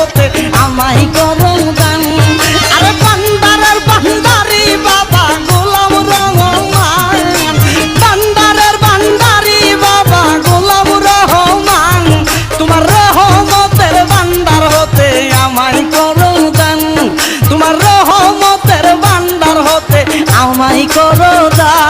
হতে আমায় করো দান। আরে বান্দারের বান্দারি বাবা গোলাম রহমান, বান্দারের বান্দারি বাবা গোলাম রহমান, তোমার রহমতের বান্দার হতে আমায় করো দান, তোমার রহমতের বান্দার হতে আমায় করো দান।